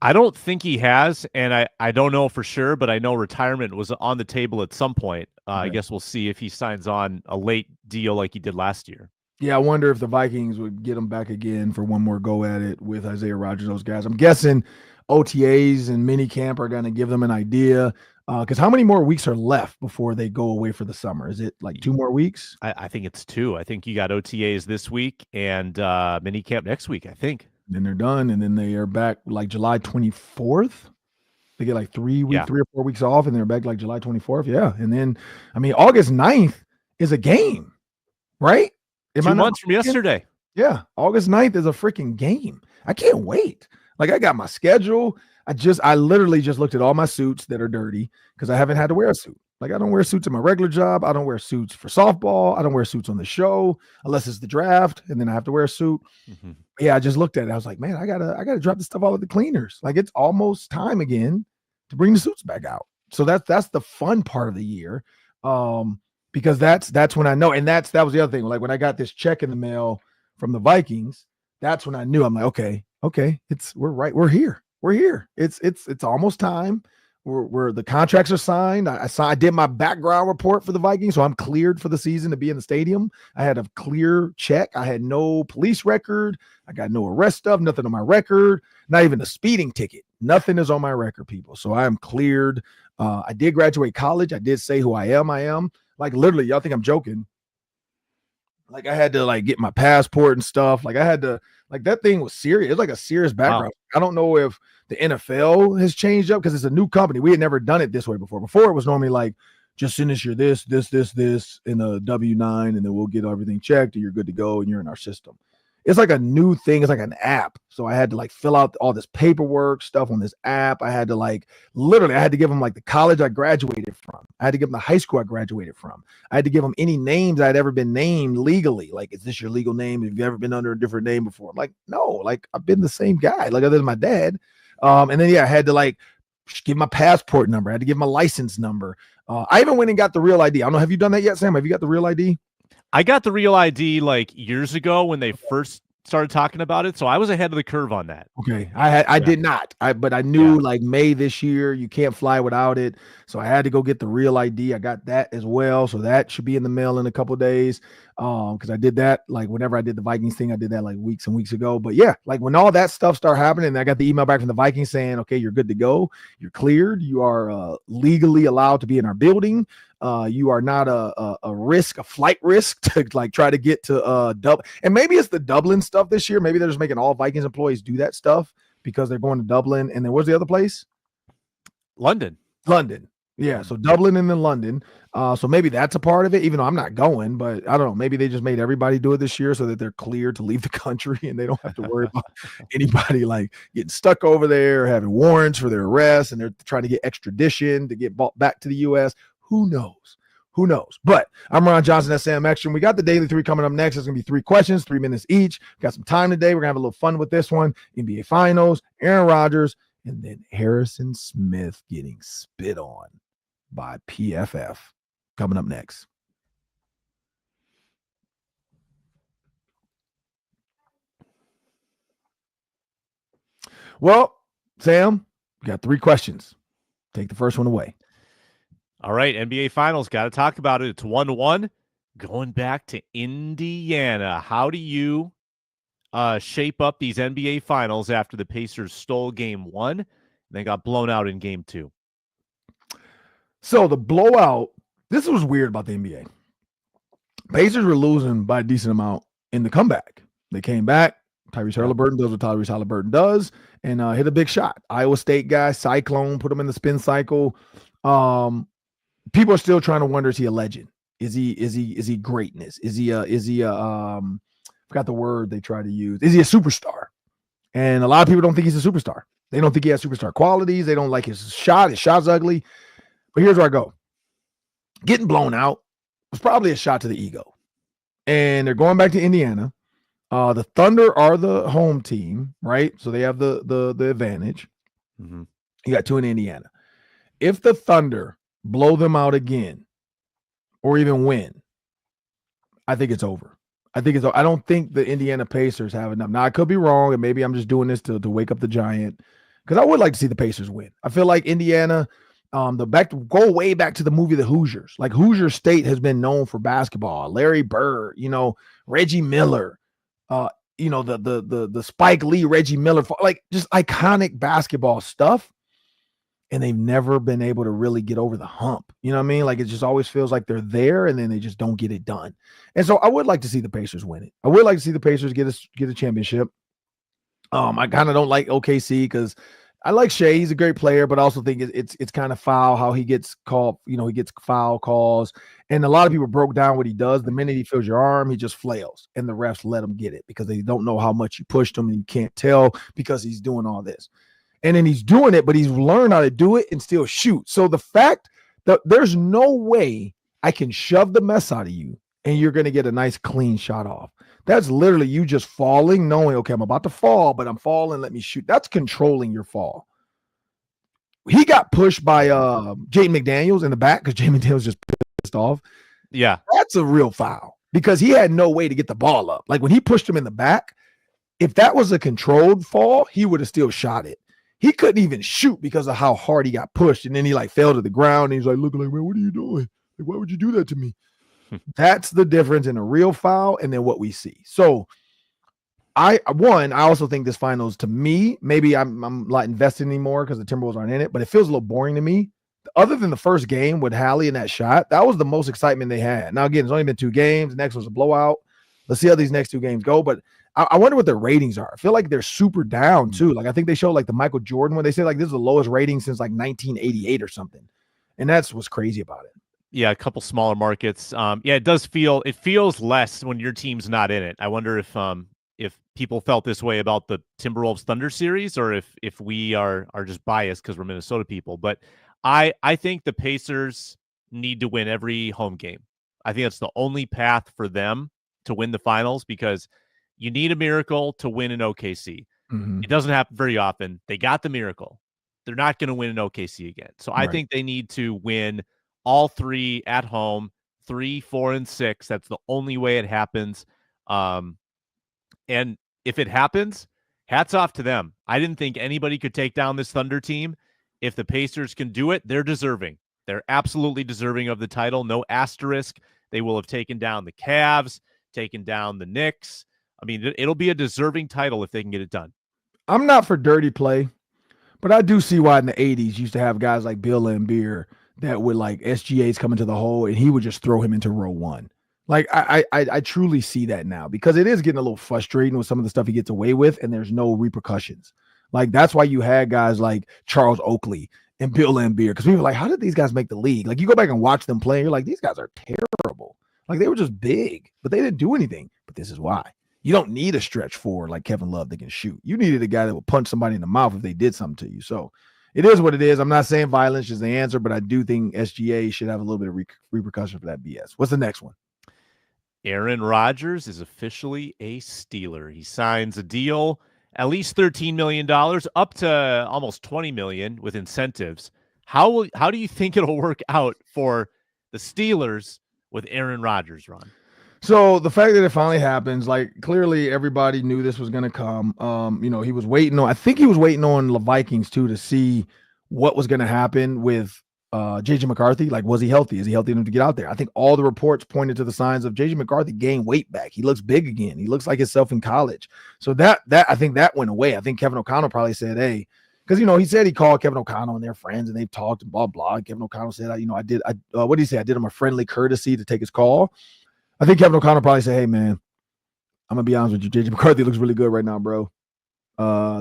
I don't think he has, and I don't know for sure, but I know retirement was on the table at some point. Okay. I guess we'll see if he signs on a late deal like he did last year. Yeah, I wonder if the Vikings would get him back again for one more go at it with Isaiah Rodgers, those guys. I'm guessing OTAs and minicamp are going to give them an idea. Because how many more weeks are left before they go away for the summer? Is it like 2 more weeks? I think it's 2. I think you got OTAs this week and minicamp next week, I think. Then they're done, and then they are back like July 24th. They get like 3 or 4 weeks off, and they're back like July 24th. Yeah, and then, I mean, August 9th is a game, right? 2 months from yesterday. Yeah, August 9th is a freaking game. I can't wait. Like, I got my schedule. I literally just looked at all my suits that are dirty because I haven't had to wear a suit. Like I don't wear suits in my regular job. I don't wear suits for softball. I don't wear suits on the show unless it's the draft, and then I have to wear a suit. Mm-hmm. Yeah, I just looked at it. I was like, man, I gotta drop this stuff off at the cleaners. Like it's almost time again to bring the suits back out. So that's the fun part of the year, because that's when I know. And that was the other thing. Like when I got this check in the mail from the Vikings, that's when I knew. I'm like, okay, we're here. We're here. It's almost time. We're the contracts are signed. I did my background report for the Vikings, so I'm cleared for the season to be in the stadium. I had a clear check. I had no police record. I got no arrest stuff, nothing on my record, not even a speeding ticket. Nothing is on my record, people. So I am cleared. I did graduate college. I did say who I am. Like literally, y'all think I'm joking. Like I had to like get my passport and stuff. Like I had to, like that thing was serious. It's like a serious background. Wow. I don't know if the NFL has changed up because it's a new company. We had never done it this way before. Before it was normally like, just send us your this in a W-9 and then we'll get everything checked and you're good to go and you're in our system. It's like a new thing. It's like an app. So I had to like fill out all this paperwork stuff on this app. I had to like, literally, I had to give them like the college I graduated from. I had to give them the high school I graduated from. I had to give them any names I'd ever been named legally. Like, is this your legal name? Have you ever been under a different name before? I'm like, no, like I've been the same guy, like other than my dad. And then, I had to like give my passport number. I had to give my license number. I even went and got the real ID. I don't know. Have you done that yet, Sam? Have you got the real ID? I got the real ID like years ago when they first started talking about it, so I was ahead of the curve on that. Okay, I did not. But I knew like May this year you can't fly without it, so I had to go get the real ID. I got that as well, so that should be in the mail in a couple of days. Because I did that like whenever I did the Vikings thing, I did that like weeks and weeks ago. But yeah, like when all that stuff started happening, I got the email back from the Vikings saying, okay, you're good to go. You're cleared. You are legally allowed to be in our building. You are not a risk, a flight risk to like try to get to Dublin. And maybe it's the Dublin stuff this year. Maybe they're just making all Vikings employees do that stuff because they're going to Dublin. And then what's the other place? London. Yeah, so Dublin and then London. So maybe that's a part of it, even though I'm not going, but I don't know. Maybe they just made everybody do it this year so that they're cleared to leave the country and they don't have to worry about anybody like getting stuck over there, having warrants for their arrest, and they're trying to get extradition to get brought back to the U.S. Who knows? Who knows? But I'm Ron Johnson at Sam Extra. We got the Daily 3 coming up next. It's going to be 3 questions, 3 minutes each. Got some time today. We're going to have a little fun with this one. NBA Finals, Aaron Rodgers, and then Harrison Smith getting spit on by PFF coming up next. Well, Sam, we got 3 questions. Take the first one away. All right, NBA Finals, got to talk about it. It's 1-1, going back to Indiana. How do you shape up these NBA Finals after the Pacers stole Game 1 and then got blown out in Game 2? So the blowout, this was weird about the NBA. Pacers were losing by a decent amount in the comeback. They came back. Tyrese Halliburton does what Tyrese Halliburton does and hit a big shot. Iowa State guy, Cyclone, put him in the spin cycle. People are still trying to wonder, is he a legend? Is he greatness? Is he forgot the word they try to use. Is he a superstar? And a lot of people don't think he's a superstar. They don't think he has superstar qualities. They don't like his shot. His shot's ugly. But here's where I go. Getting blown out was probably a shot to the ego. And they're going back to Indiana. The Thunder are the home team, right? So they have the advantage. Mm-hmm. You got 2 in Indiana. If the Thunder blow them out again or even win, I think it's over. I don't think the Indiana Pacers have enough. Now, I could be wrong, and maybe I'm just doing this to wake up the giant because I would like to see the Pacers win. I feel like Indiana – go way back to the movie The Hoosiers. Like Hoosier State has been known for basketball. Larry Bird, Reggie Miller, the Spike Lee, Reggie Miller, like just iconic basketball stuff. And they've never been able to really get over the hump. You know what I mean? Like it just always feels like they're there and then they just don't get it done. And so I would like to see the Pacers win it. I would like to see the Pacers get a championship. I kind of don't like OKC because I like Shea. He's a great player, but I also think it's kind of foul how he gets called. He gets foul calls. And a lot of people broke down what he does. The minute he feels your arm, he just flails. And the refs let him get it because they don't know how much you pushed him and you can't tell because he's doing all this. And then he's doing it, but he's learned how to do it and still shoot. So the fact that there's no way I can shove the mess out of you and you're going to get a nice clean shot off. That's literally you just falling, knowing, okay, I'm about to fall, but I'm falling. Let me shoot. That's controlling your fall. He got pushed by Jaden McDaniels in the back because Jaden McDaniels just pissed off. Yeah. That's a real foul because he had no way to get the ball up. Like when he pushed him in the back, if that was a controlled fall, he would have still shot it. He couldn't even shoot because of how hard he got pushed. And then he like fell to the ground and he's like, looking like, man, what are you doing? Like, why would you do that to me? That's the difference in a real foul and then what we see. So I also think this finals, to me, maybe I'm not invested anymore because the Timberwolves aren't in it, but it feels a little boring to me. Other than the first game with Hallie and that shot, that was the most excitement they had. Now, again, it's only been 2 games. The next was a blowout. Let's see how these next 2 games go. But I wonder what their ratings are. I feel like they're super down, too. Like, I think they showed, like, the Michael Jordan one. They say, like, this is the lowest rating since, like, 1988 or something. And that's what's crazy about it. Yeah, a couple smaller markets. It feels less when your team's not in it. I wonder if people felt this way about the Timberwolves Thunder series or if we are just biased because we're Minnesota people. But I think the Pacers need to win every home game. I think that's the only path for them to win the finals because you need a miracle to win in OKC. Mm-hmm. It doesn't happen very often. They got the miracle. They're not going to win in OKC again. So I think they need to win all 3 at home, 3, 4, and 6. That's the only way it happens. And if it happens, hats off to them. I didn't think anybody could take down this Thunder team. If the Pacers can do it, they're deserving. They're absolutely deserving of the title. No asterisk. They will have taken down the Cavs. taking down the Knicks. I mean, it'll be a deserving title if they can get it done. I'm not for dirty play, but I do see why in the 80s you used to have guys like Bill Laimbeer that would like SGA's coming to the hole and he would just throw him into row one. Like I truly see that now because it is getting a little frustrating with some of the stuff he gets away with and there's no repercussions. Like that's why you had guys like Charles Oakley and Bill Laimbeer because we were like, how did these guys make the league? Like you go back and watch them play, and you're like, these guys are terrible. Like they were just big, but they didn't do anything. But this is why. You don't need a stretch forward like Kevin Love that can shoot. You needed a guy that would punch somebody in the mouth if they did something to you. So it is what it is. I'm not saying violence is the answer, but I do think SGA should have a little bit of repercussion for that BS. What's the next one? Aaron Rodgers is officially a Steeler. He signs a deal, at least $13 million, up to almost $20 million with incentives. How do you think it'll work out for the Steelers with Aaron Rodgers, Ron? So the fact that it finally happens, like clearly everybody knew this was going to come. He was waiting on, I think he was waiting on the Vikings too to see what was going to happen with J.J. McCarthy. Like, was he healthy? Is he healthy enough to get out there? I think all the reports pointed to the signs of J.J. McCarthy gained weight back. He looks big again. He looks like himself in college. So that I think that went away. I think Kevin O'Connell probably said, hey, because, he said he called Kevin O'Connell and their friends and they've talked and blah, blah. And Kevin O'Connell said, what did he say? I did him a friendly courtesy to take his call. I think Kevin O'Connell probably said, hey, man, I'm going to be honest with you. J.J. McCarthy looks really good right now, bro.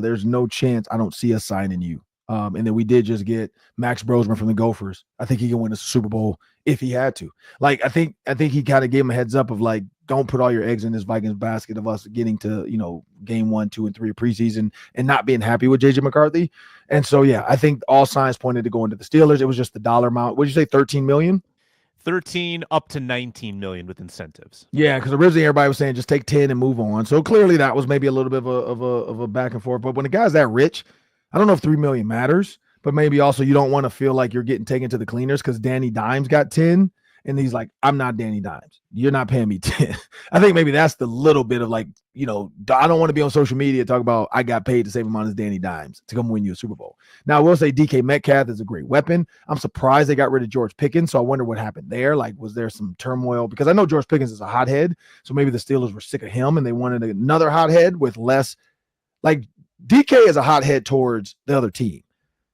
There's no chance I don't see us signing you. And then we did just get Max Brosman from the Gophers. I think he can win a Super Bowl if he had to. Like, I think he kind of gave him a heads up of like, don't put all your eggs in this Vikings basket of us getting to, game 1, 2, and 3 of preseason and not being happy with J.J. McCarthy. And so, yeah, I think all signs pointed to going to the Steelers. It was just the dollar amount. What did you say, $13 million? 13 up to 19 million with incentives. Yeah, because originally everybody was saying just take 10 and move on. So clearly that was maybe a little bit of a back and forth. But when a guy's that rich, I don't know if $3 million matters, but maybe also you don't want to feel like you're getting taken to the cleaners because Danny Dimes got 10 and he's like, I'm not Danny Dimes. You're not paying me 10. I think maybe that's the little bit of like, I don't want to be on social media talk about I got paid the same amount as Danny Dimes to come win you a Super Bowl. Now, I will say DK Metcalf is a great weapon. I'm surprised they got rid of George Pickens, so I wonder what happened there. Like, was there some turmoil? Because I know George Pickens is a hothead, so maybe the Steelers were sick of him and they wanted another hothead with less. Like, DK is a hothead towards the other team.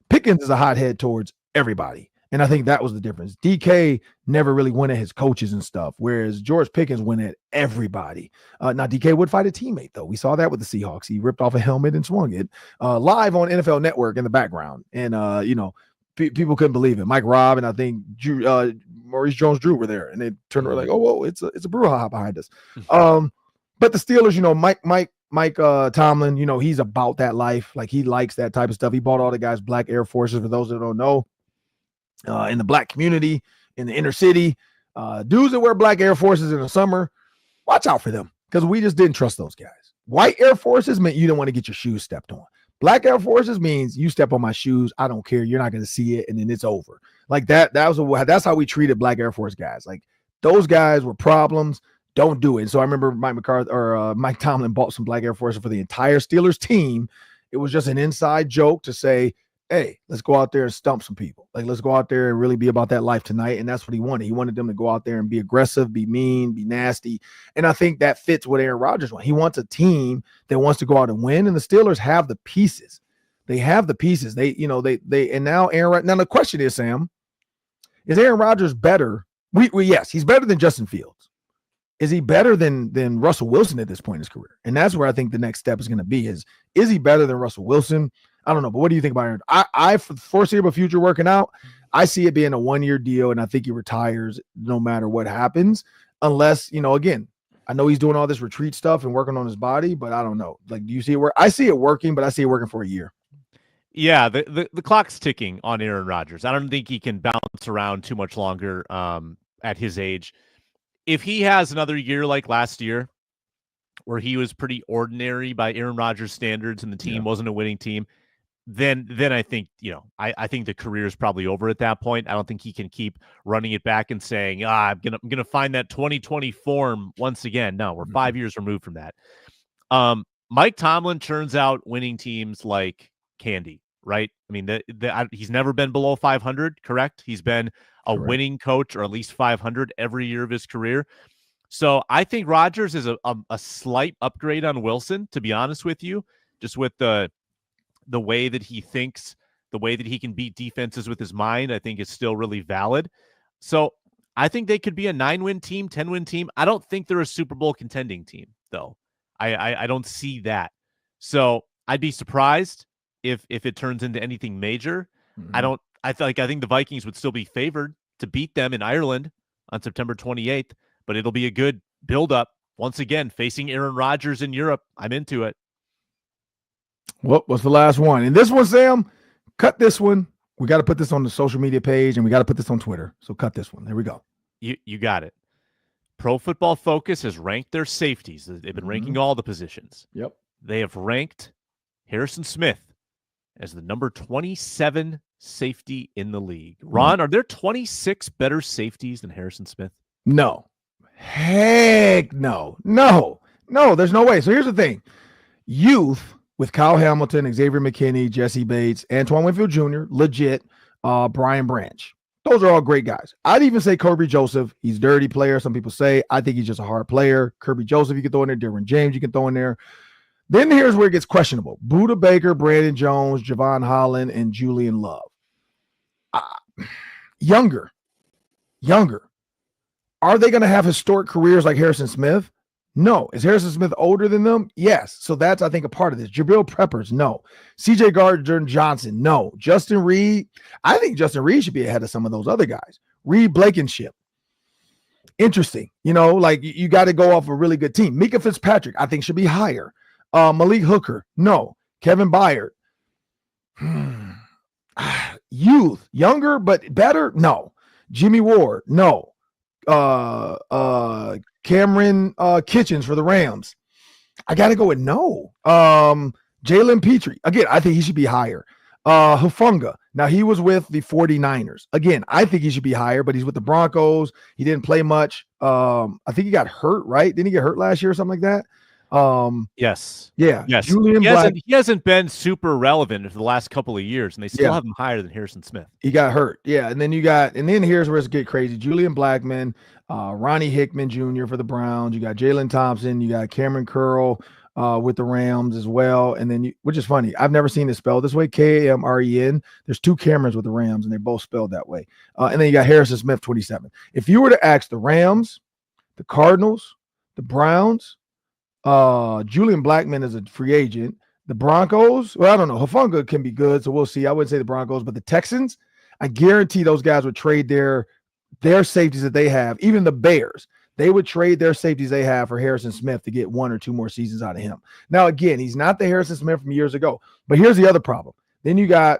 Pickens is a hothead towards everybody. And I think that was the difference. DK never really went at his coaches and stuff, whereas George Pickens went at everybody. Now, DK would fight a teammate, though. We saw that with the Seahawks. He ripped off a helmet and swung it live on NFL Network in the background. And, people couldn't believe it. Mike Robb and I think Maurice Jones-Drew were there. And they turned around like, oh, whoa, it's a brouhaha behind us. But the Steelers, Mike Tomlin, he's about that life. Like, he likes that type of stuff. He bought all the guys black Air Forces, for those that don't know. In the black community, in the inner city, dudes that wear black Air Forces in the summer, watch out for them because we just didn't trust those guys. White Air Forces meant you didn't want to get your shoes stepped on. Black Air Forces means you step on my shoes, I don't care, you're not going to see it, and then it's over. Like that's how we treated black Air Force guys. Like those guys were problems. Don't do it. And so I remember Mike McCarthy or Mike Tomlin bought some black Air Forces for the entire Steelers team. It was just an inside joke to say, hey, let's go out there and stump some people. Like, let's go out there and really be about that life tonight. And that's what he wanted. He wanted them to go out there and be aggressive, be mean, be nasty. And I think that fits what Aaron Rodgers wants. He wants a team that wants to go out and win. And the Steelers have the pieces. They have the pieces. They and now now the question is, Sam, is Aaron Rodgers better? Yes, he's better than Justin Fields. Is he better than Russell Wilson at this point in his career? And that's where I think the next step is going to be is he better than Russell Wilson? I don't know, but what do you think about Aaron? I for the foreseeable future working out, I see it being a 1-year deal, and I think he retires no matter what happens, unless, again, I know he's doing all this retreat stuff and working on his body, but I don't know. Like, do you see it work? I see it working, but I see it working for a year. Yeah, the clock's ticking on Aaron Rodgers. I don't think he can bounce around too much longer at his age. If he has another year like last year, where he was pretty ordinary by Aaron Rodgers standards and the team wasn't a winning team, then I think, I think the career is probably over at that point. I don't think he can keep running it back and saying, I'm gonna find that 2020 form once again. No, we're 5 years removed from that. Mike Tomlin turns out winning teams like candy, right? I mean, he's never been below 500, correct? He's been a winning coach, or at least 500 every year of his career. So I think Rodgers is a slight upgrade on Wilson, to be honest with you, just with the way that he thinks, the way that he can beat defenses with his mind, I think is still really valid. So I think they could be a 9-win team, 10-win team. I don't think they're a Super Bowl contending team, though. I don't see that. So I'd be surprised if it turns into anything major. Mm-hmm. I think the Vikings would still be favored to beat them in Ireland on September 28th, but it'll be a good build-up. Once again, facing Aaron Rodgers in Europe. I'm into it. What was the last one? And this one, Sam, cut this one. We got to put this on the social media page, and we got to put this on Twitter. So cut this one. There we go. You got it. Pro Football Focus has ranked their safeties. They've been ranking all the positions. Yep. They have ranked Harrison Smith as the number 27 safety in the league. Ron, are there 26 better safeties than Harrison Smith? No. Heck no. No, there's no way. So here's the thing. Youth with Kyle Hamilton, Xavier McKinney, Jesse Bates, Antoine Winfield Jr., legit, Brian Branch. Those are all great guys. I'd even say Kirby Joseph. He's a dirty player. Some people say. I think he's just a hard player. Kirby Joseph, you can throw in there. Derwin James, you can throw in there. Then here's where it gets questionable. Buda Baker, Brandon Jones, Javon Holland, and Julian Love. Younger. Are they going to have historic careers like Harrison Smith? No. Is Harrison Smith older than them? Yes. So that's, I think, a part of this. Jabril Peppers? No. CJ Gardner-Johnson? No. Justin Reed? I think Justin Reed should be ahead of some of those other guys. Reed Blankenship. Interesting. You know, like you got to go off a really good team. Mika Fitzpatrick, I think, should be higher. Malik Hooker? No. Kevin Byard? Youth. Younger, but better? No. Jimmy Ward? No. Cameron Kitchens for the Rams. I got to go with no. Jalen Petrie. Again, I think he should be higher. Hufunga. Now, he was with the 49ers. Again, I think he should be higher, but he's with the Broncos. He didn't play much. I think he got hurt, right? Didn't he get hurt last year or something like that? Yes. Yeah. Yes. Julian He hasn't been super relevant for the last couple of years, and they still have him higher than Harrison Smith. He got hurt. Yeah. And then here's where it's get crazy. Julian Blackmon, Ronnie Hickman Jr. for the Browns. You got Jalen Thompson. You got Cameron Curl with the Rams as well. And then, which is funny, I've never seen it spelled this way, Kamren. There's two Camerons with the Rams, and they're both spelled that way. And then you got Harrison Smith, 27. If you were to ask the Rams, the Cardinals, the Browns, Julian Blackmon is a free agent. The Broncos, well, I don't know. Hufunga can be good, so we'll see. I wouldn't say the Broncos, but the Texans, I guarantee those guys would trade their safeties that they have. Even the Bears, they would trade their safeties they have for Harrison Smith to get 1 or 2 more seasons out of him. Now, again, he's not the Harrison Smith from years ago, but here's the other problem. Then you got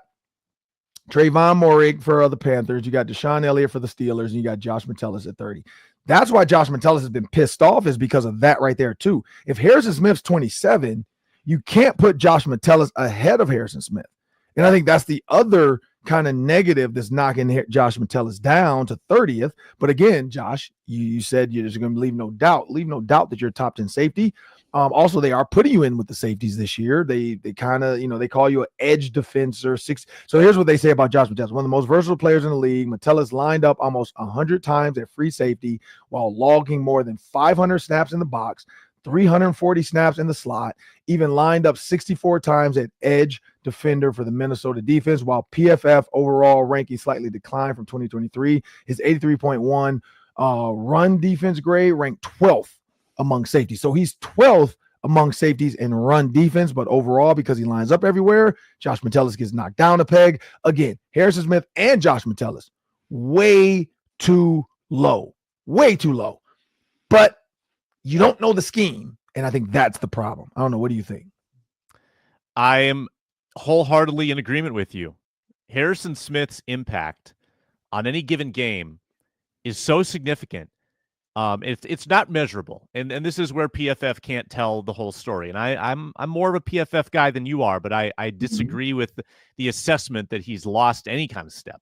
Trayvon Moehrig for the Panthers. You got Deshaun Elliott for the Steelers, and you got Josh Metellus at 30. That's why Josh Metellus has been pissed off, is because of that right there, too. If Harrison Smith's 27, you can't put Josh Metellus ahead of Harrison Smith. And I think that's the other kind of negative that's knocking Josh Metellus down to 30th. But again, Josh, you said you're just going to leave no doubt that you're a top 10 safety. Also, they are putting you in with the safeties this year. They kind of, they call you an edge defender. So here's what they say about Josh Metellus. One of the most versatile players in the league. Metellus lined up almost 100 times at free safety while logging more than 500 snaps in the box, 340 snaps in the slot, even lined up 64 times at edge defender for the Minnesota defense, while PFF overall ranking slightly declined from 2023. His 83.1 run defense grade ranked 12th among safeties. So he's 12th among safeties in run defense, but overall, because he lines up everywhere, Josh Metellus gets knocked down a peg. Again, Harrison Smith and Josh Metellus, way too low. But you don't know the scheme, and I think that's the problem. I don't know. What do you think? I am wholeheartedly in agreement with you. Harrison Smith's impact on any given game is so significant. It's not measurable, and this is where PFF can't tell the whole story. And I'm more of a PFF guy than you are, but I disagree with the assessment that he's lost any kind of step.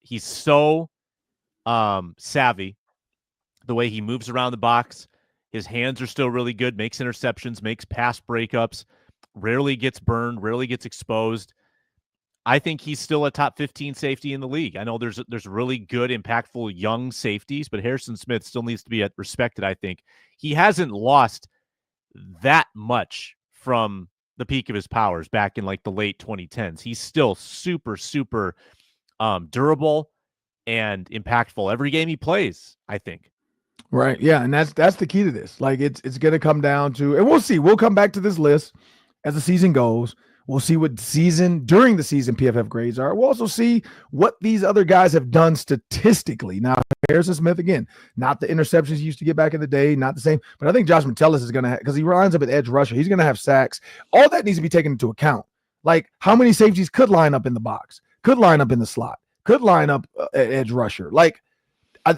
He's so savvy, the way he moves around the box. His hands are still really good, makes interceptions, makes pass breakups, rarely gets burned, rarely gets exposed. I think he's still a top 15 safety in the league. I know there's really good, impactful young safeties, but Harrison Smith still needs to be respected, I think. He hasn't lost that much from the peak of his powers back in like the late 2010s. He's still super, super durable and impactful every game he plays, I think. Right. Yeah. And that's the key to this. Like it's going to come down to, and we'll see. We'll come back to this list as the season goes. We'll see what during the season PFF grades are. We'll also see what these other guys have done statistically. Now, Harrison Smith, again, not the interceptions he used to get back in the day, not the same. But I think Josh Metellus is going to have, because he lines up at edge rusher, he's going to have sacks. All that needs to be taken into account. Like how many safeties could line up in the box, could line up in the slot, could line up at edge rusher. Like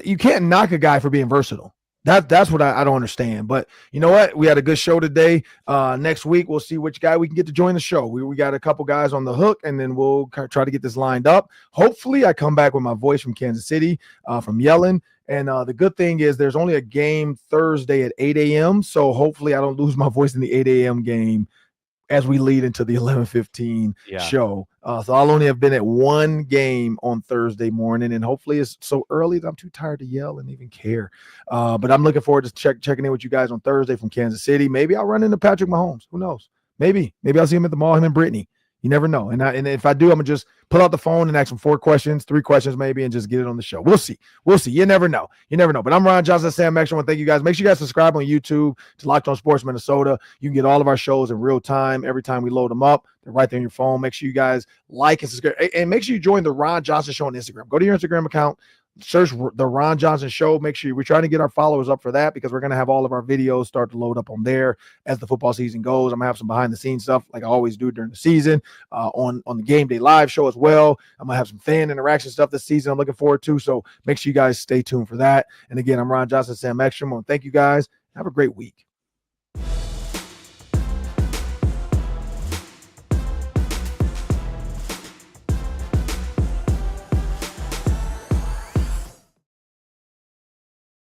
you can't knock a guy for being versatile. That's what I don't understand. But you know what? We had a good show today. Next week, we'll see which guy we can get to join the show. We got a couple guys on the hook, and then we'll try to get this lined up. Hopefully, I come back with my voice from Kansas City, from yelling. And the good thing is there's only a game Thursday at 8 a.m., so hopefully I don't lose my voice in the 8 a.m. game as we lead into the 11:15 show. So I'll only have been at one game on Thursday morning, and hopefully it's so early that I'm too tired to yell and even care. But I'm looking forward to checking in with you guys on Thursday from Kansas City. Maybe I'll run into Patrick Mahomes. Who knows? Maybe I'll see him at the mall, him and Brittany. You never know. And if I do, I'm going to just pull out the phone and ask him 3 questions maybe, and just get it on the show. We'll see. You never know. But I'm Ron Johnson, Sam Max. I want to thank you guys. Make sure you guys subscribe on YouTube to Locked On Sports Minnesota. You can get all of our shows in real time every time we load them up. They're right there on your phone. Make sure you guys like and subscribe. And make sure you join the Ron Johnson Show on Instagram. Go to your Instagram account. Search the Ron Johnson Show. Make sure we're trying to get our followers up for that, because we're going to have all of our videos start to load up on there as the football season goes. I'm going to have some behind the scenes stuff like I always do during the season on the Game Day Live show as well. I'm going to have some fan interaction stuff this season I'm looking forward to. So make sure you guys stay tuned for that. And again, I'm Ron Johnson, Sam Ekstrom. Thank you guys. Have a great week.